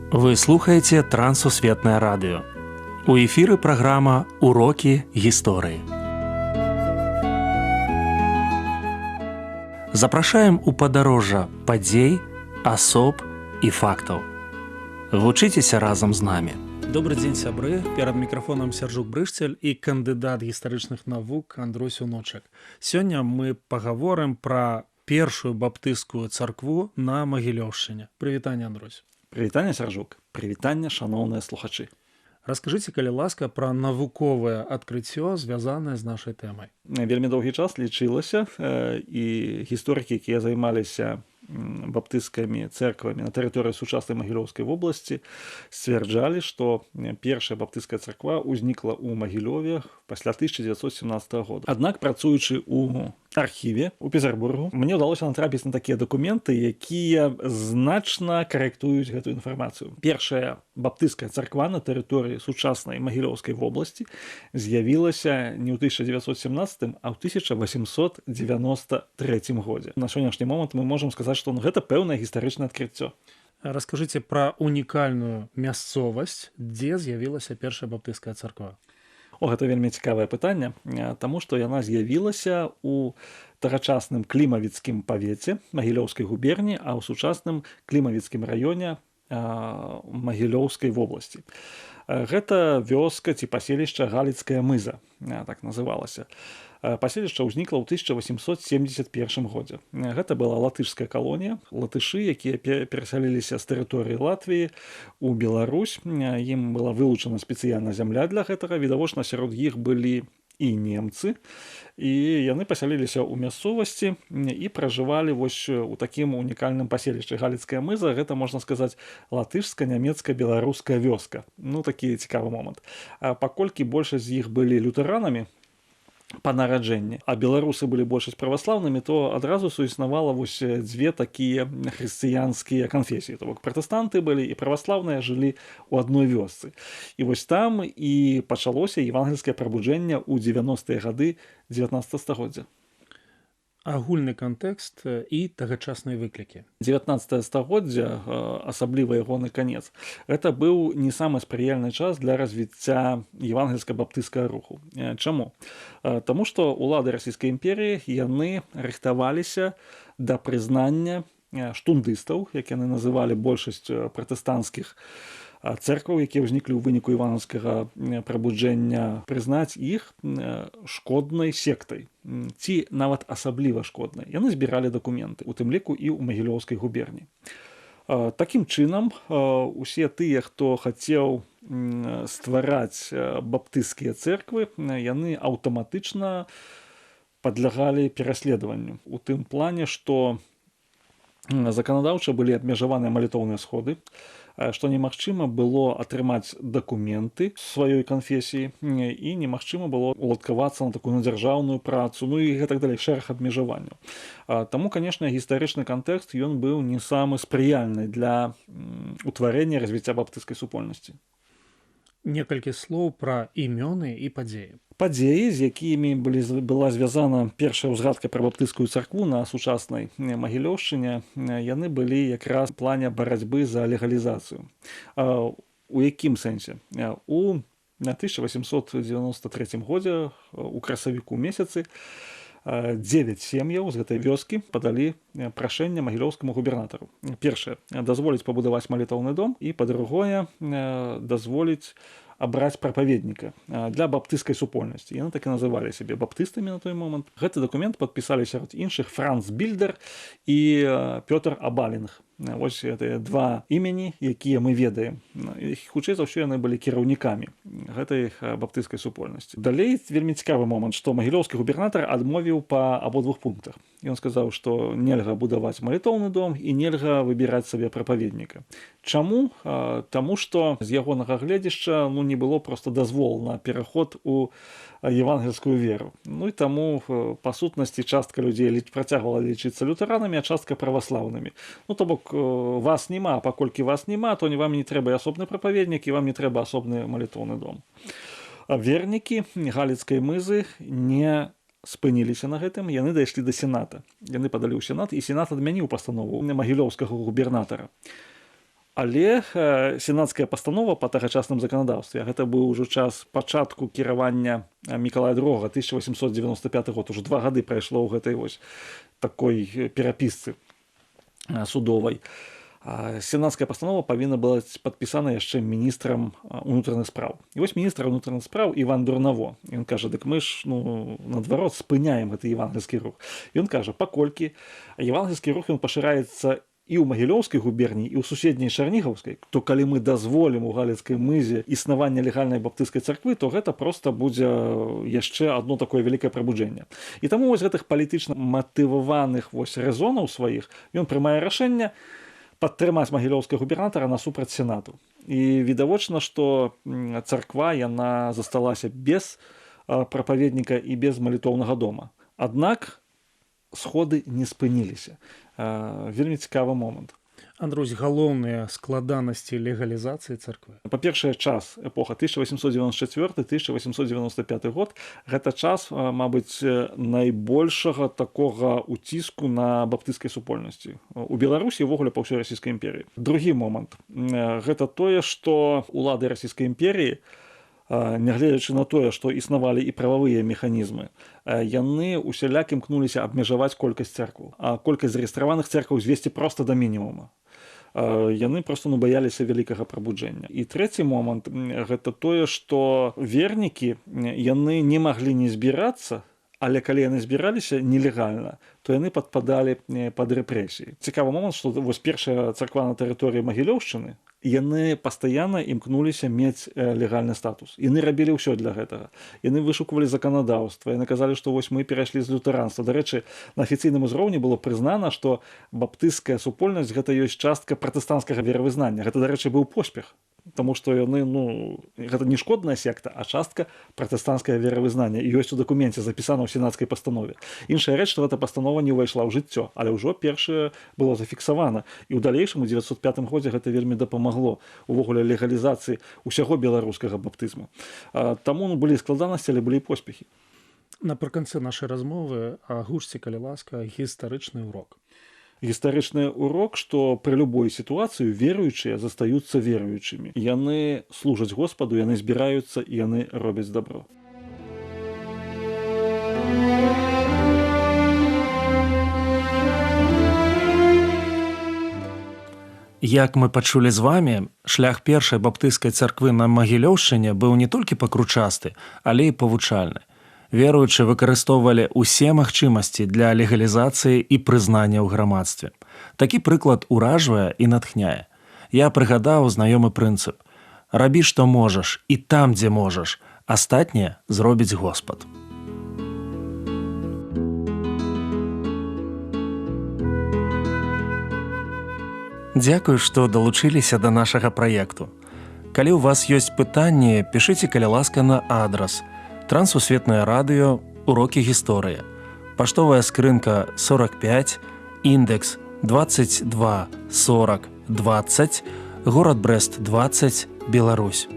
Вы слухаеце Трансусветнае радыё. У эфіры праграма «Урокі гісторыі». Запрашаем у падарожжа падзей, асоб і фактаў. Вучыцеся разам з намі. Добры дзень, сябры. Перад мікрафонам Сяржук Брышцель і кандыдат гістарычных навук Андрусь Уночак. Сёння мы пагаворым пра першую баптысцкую царкву на Магілёўшчыне. Прывітанне, Андрусь. Прывітанне, Сяржук. Прывітанне, шаноўныя слухачы. Раскажыце, калі ласка, пра навуковае адкрыццё, звязанае з нашай тэмай. Вельмі доўгі час лічылася, і гісторыкі, якія займаліся баптысцкімі цэрквамі на тэрыторыі сучаснай Магілёўскай вобласці, сцвярджалі, што першая баптысцкая царква ўзнікла ў Магілёве пасля 1917 года. Аднак, працуючы ў архіве у Петербургу, мне ўдалося натрапіць на такія дакументы, якія значна карэктуюць гэтую інфармацыю. Першая баптысцкая царква на тэрыторыі сучаснай Магілёўскай вобласці з'явілася не ў 1917, а ў 1893 годзе. На сённяшні момант мы можам сказаць, што гэта пэўнае гістарычнае адкрыццё. Раскажыце пра унікальную мясцовасць, дзе з'явілася першая баптысцкая царква. Гэта вельмі цікавае пытанне, таму што яна з'явілася ў тагачасным клімавіцкім павеце Магілёўскай губерні, а ў сучасным клімавіцкім раёне Магілёўскай вобласці. Гэта вёска ці паселішча Галіцкая мыза, так называлася. Паселішча ўзнікла ў 1871 годзе. Гэта была латышская калонія. Латышы, якія перасяліліся з тэрыторыі Латвіі ў Беларусь, ім была вылучана спецыяльна зямля для гэтага. Відавочна, сярод іх былі і немцы, і яны пасяліліся ў мясцовасці і пражывалі вось у такім унікальным паселішчы. Галіцкая мыза, гэта, можна сказаць, латышска-нямецка-беларуская вёска. Такі цікавы момант. Паколькі большасць з іх былі лютэранамі па нараджэнні, а беларусы былі большасць праваслаўнымі, то адразу суіснавала вось дзве такія хрысціянскія канфесіі. То бок пратэстанты былі і праваслаўныя жылі ў адной вёсцы. І вось там і пачалося евангельскае прабуджэнне ў 90-е гады 19 стагоддзя. Агульны кантэкст і тагачасныя выклікі. 19 стагоддзя, асабліва ягоны канец, гэта быў не самы спрыяльны час для развіцця евангельска-баптысцкага руху. Чаму? Таму што ўлады расійскай імперіі яны рыхтаваліся да прызнання штундыстаў, як яны называлі большасць пратэстанцкіх цэркваў, якія ўзніклі ў выніку івангельскага прабуджэння, прызнаць іх шкоднай сектай, ці нават асабліва шкоднай. Яны збіралі дакументы, у тым ліку і ў Магілёўскай губерні. Такім чынам, усе тыя, хто хацеў ствараць баптысцкія цэрквы, яны аўтаматычна падлягалі пераследаванню. У тым плане, што заканадаўча былі абмежаваныя малітоўныя сходы, што немагчыма было атрымаць дакументы сваёй канфесіі і немагчыма было уладкавацца на такую дзяржаўную працу, і гэтак далей, шэраг абмежаванняў. Таму, канешне, гістарычны кантэкст ён быў не самы спрыяльны для ўтварэння развіцця баптысцкай супольнасці. Некалькі слоў пра імёны і падзеі. Падзеі, з якімі была звязана першая ўзгадка пра баптысцкую царкву на сучаснай Магілёўшчыне, яны былі якраз у плане барацьбы за легалізацыю. У якім сэнсе? У 1893 годзе, у красавіку месяцы, 9 сем'яў з гэтай вёскі падалі прашэнне магілёўскаму губернатару. Першае, дазволіць пабудаваць малітоўны дом, і, па-другое, дазволіць абраць прапаведніка для баптысцкай супольнасці. Яны так і называлі сябе баптыстамі на той момант. Гэты дакумент падпісалі сярод іншых Франц Більдер і Пётр Абалінг. Вось гэтыя два імені, якія мы ведаем. Хутчэй за ўсё яны былі кіраўнікамі гэтай баптысцкай супольнасці. Далей вельмі цікавы момант, што магілёўскі губернатар адмовіў па абодвух пунктах. Ён сказаў, што нельга будаваць малітоўны дом і нельга выбіраць сабе прапаведніка. Чаму? Таму што з ягонага гледзішча не было проста дазвол на пераход у евангельскую веру. І таму, па сутнасці, частка людзей працягвала лічыцца лютэранамі, а частка праваслаўнымі. То бок, вас няма, паколькі вас няма, то вам не трэба асобны прапаведнік, і вам не трэба асобны малітоўны дом. Вернікі Галіцкай мызы не спыніліся на гэтым, яны дайшлі да сената. Яны падалі ў сенат, і сенат адмяніў пастанову магілёўскага губернатара. Але сенацкая пастанова па тагачасным заканадаўстве, гэта быў ужо час пачатку кіравання Мікалая II, 1895 год, ужо 2 гады прайшло ў гэтай вось такой перапісцы судовай. Сенацкая пастанова павінна была падпісана яшчэ міністрам унутраных спраў. І вось міністр унутраных спраў Іван Дурнаво. Ён кажа, дык мы ж, наадварот, спыняем гэты евангельскі рух. Ён кажа, паколькі евангельскі рух ён пашыраецца і ў Магілёўскай губерніі, і ў суседняй Чарнігаўскай, то калі мы дазволім у Галіцкай мызе існаванне легальнай баптысцкай царквы, то гэта проста будзе яшчэ адно такое вялікае прабуджэнне. І таму вось гэтых палітычна матываваных вось рэзонаў сваіх ён прымае рашэнне падтрымаць магілёўскага губернатара насупраць сенату. І відавочна, што царква яна засталася без прапаведніка і без малітоўнага дома. Аднак сходы не спыніліся. Вельмі цікавы момант. Андрусь, галоўныя складанасці легалізацыі царквы? Па-першае, час, эпоха 1894-1895 год, гэта час, мабыць, найбольшага такога уціску на баптысцкай супольнасці. У Беларусі ўвогуле па ўсёй расійскай імперыі. Другі момант. Гэта тое, што улады расійскай імперіі, нягледзячы на тое, што існавалі і прававыя механізмы, яны усяляк імкнуліся абмежаваць колькасць церкваў, а колькасць зарэгістраваных церкваў звесці проста да мінімума. Яны проста баяліся вялікага прабуджэння. І трэці момант гэта тое, што вернікі яны не маглі не збірацца, але калі яны збіраліся нелегальна, то яны падпадалі пад рэпрэсіі. Цікавы момант, што вось першая царква на тэрыторыі Магілёўшчыны, яны пастаянна імкнуліся мець легальны статус. Яны рабілі ўсё для гэтага. Яны вышуквалі заканадаўства, яны казалі, што вось мы перайшлі з лютэранства. Дарэчы, на афіцыйным узроўні было прызнана, што баптысцкая супольнасць гэта ёсць частка пратэстанцкага веравызнання. Гэта, дарэчы, быў поспех. Таму што яны, гэта не шкодная секта, а частка пратэстанцкага веравызнання. І ёсць у дакуменце запісана ў сенацкай пастанове. Іншая рэч, што гэта пастанова не ўвайшла ў жыццё, але ўжо першае было зафіксавана. І ў далейшым, у 905 годзе гэта вельмі дапамагло увогуле легалізацыі ўсяго беларускага баптызму. Таму былі складанасці, але былі поспехі. Напрыканцы нашай размовы агучце, калі ласка, гістарычны урок. Гістарычны урок, што пры любой сітуацыі веруючыя застаюцца веруючымі. Яны служаць Господу, яны збіраюцца і яны робяць дабро. Як мы пачулі з вамі, шлях першай баптысцкай царквы на Магілёўшчыне быў не толькі пакручасты, але і павучальны. Веруючыя выкарыстоўвалі ўсе магчымасці для легалізацыі і прызнання ў грамадстве. Такі прыклад уражвае і натхняе. Я прыгадаў знаёмы прынцып: рабі, што можаш, і там, дзе можаш, астатняе зробіць Господ. Дзякую, што далучыліся да нашага праекту. Калі ў вас ёсць пытанні, пішыце, калі ласка, на адрас Трансусветнае радыё, урокі гісторыі. Паштовая скрынка 45, індекс 22 40 20, горад Брэст 20, Беларусь.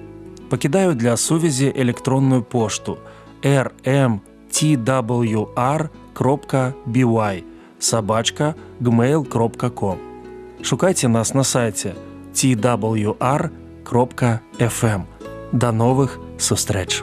Пакідаю для сувязі электронную пошту rmtwr.by@gmail.com. Шукайце нас на сайце twr.fm. До новых сустрэч!